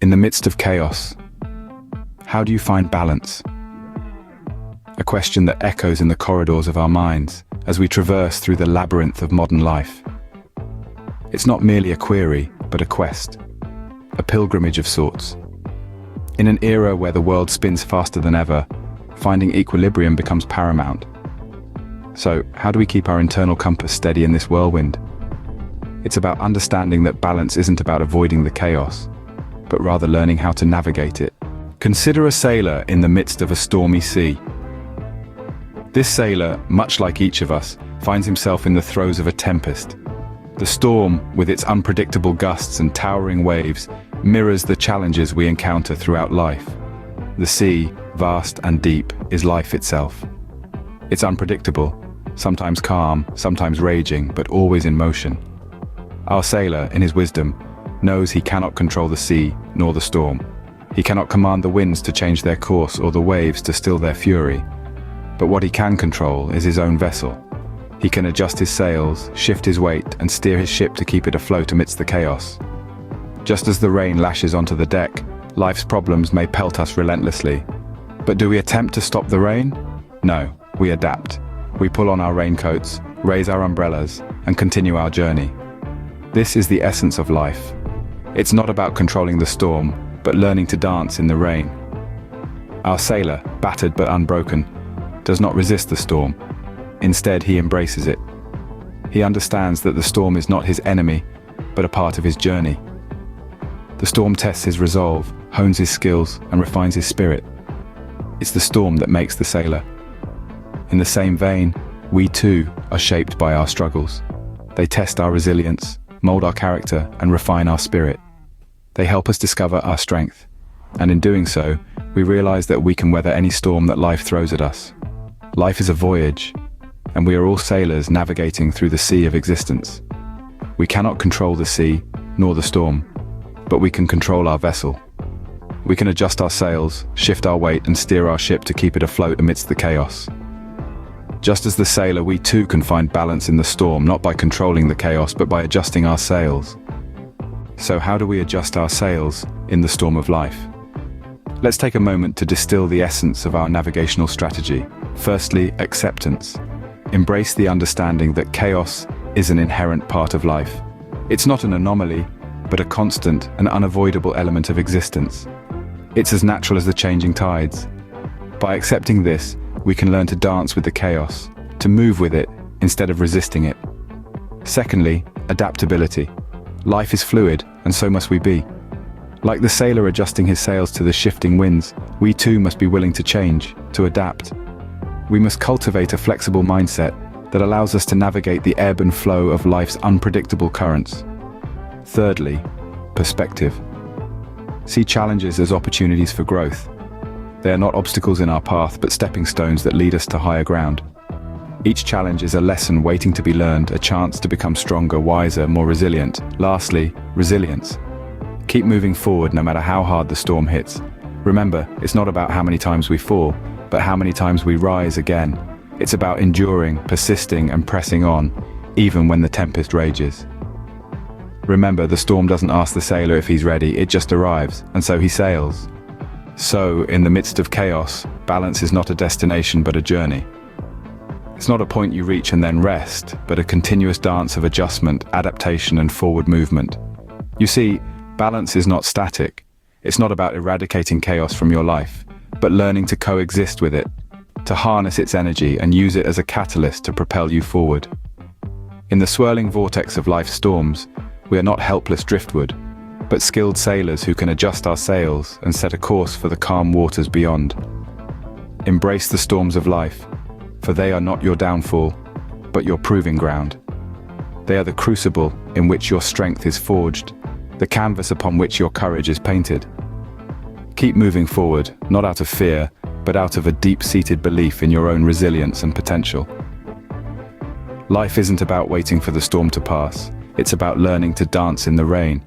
In the midst of chaos, how do you find balance? A question that echoes in the corridors of our minds as we traverse through the labyrinth of modern life. It's not merely a query, but a quest, a pilgrimage of sorts. In an era where the world spins faster than ever, finding equilibrium becomes paramount. So, how do we keep our internal compass steady in this whirlwind? It's about understanding that balance isn't about avoiding the chaos, but rather learning how to navigate it. Consider a sailor in the midst of a stormy sea. This sailor, much like each of us, finds himself in the throes of a tempest. The storm, with its unpredictable gusts and towering waves, mirrors the challenges we encounter throughout life. The sea, vast and deep, is life itself. It's unpredictable, sometimes calm, sometimes raging, but always in motion. Our sailor, in his wisdom, knows he cannot control the sea nor the storm. He cannot command the winds to change their course or the waves to still their fury. But what he can control is his own vessel. He can adjust his sails, shift his weight, and steer his ship to keep it afloat amidst the chaos. Just as the rain lashes onto the deck, life's problems may pelt us relentlessly. But do we attempt to stop the rain? No, we adapt. We pull on our raincoats, raise our umbrellas, and continue our journey. This is the essence of life. It's not about controlling the storm, but learning to dance in the rain. Our sailor, battered but unbroken, does not resist the storm. Instead, he embraces it. He understands that the storm is not his enemy, but a part of his journey. The storm tests his resolve, hones his skills, and refines his spirit. It's the storm that makes the sailor. In the same vein, we too are shaped by our struggles. They test our resilience, mold our character, and refine our spirit. They help us discover our strength, and in doing so, we realize that we can weather any storm that life throws at us. Life is a voyage, and we are all sailors navigating through the sea of existence. We cannot control the sea, nor the storm, but we can control our vessel. We can adjust our sails, shift our weight, and steer our ship to keep it afloat amidst the chaos. Just as the sailor, we too can find balance in the storm, not by controlling the chaos, but by adjusting our sails. So how do we adjust our sails in the storm of life? Let's take a moment to distill the essence of our navigational strategy. Firstly, acceptance. Embrace the understanding that chaos is an inherent part of life. It's not an anomaly, but a constant and unavoidable element of existence. It's as natural as the changing tides. By accepting this, we can learn to dance with the chaos, to move with it instead of resisting it. Secondly, adaptability. Life is fluid, and so must we be. Like the sailor adjusting his sails to the shifting winds, we too must be willing to change, to adapt. We must cultivate a flexible mindset that allows us to navigate the ebb and flow of life's unpredictable currents. Thirdly, perspective. See challenges as opportunities for growth. They are not obstacles in our path, but stepping stones that lead us to higher ground. Each challenge is a lesson waiting to be learned, a chance to become stronger, wiser, more resilient. Lastly, resilience. Keep moving forward no matter how hard the storm hits. Remember, it's not about how many times we fall, but how many times we rise again. It's about enduring, persisting, and pressing on, even when the tempest rages. Remember, the storm doesn't ask the sailor if he's ready, it just arrives, and so he sails. So, in the midst of chaos, balance is not a destination but a journey. It's not a point you reach and then rest, but a continuous dance of adjustment, adaptation, and forward movement. You see, balance is not static. It's not about eradicating chaos from your life, but learning to coexist with it, to harness its energy and use it as a catalyst to propel you forward. In the swirling vortex of life's storms, we are not helpless driftwood, but skilled sailors who can adjust our sails and set a course for the calm waters beyond. Embrace the storms of life, for they are not your downfall, but your proving ground. They are the crucible in which your strength is forged, the canvas upon which your courage is painted. Keep moving forward, not out of fear, but out of a deep-seated belief in your own resilience and potential. Life isn't about waiting for the storm to pass, it's about learning to dance in the rain.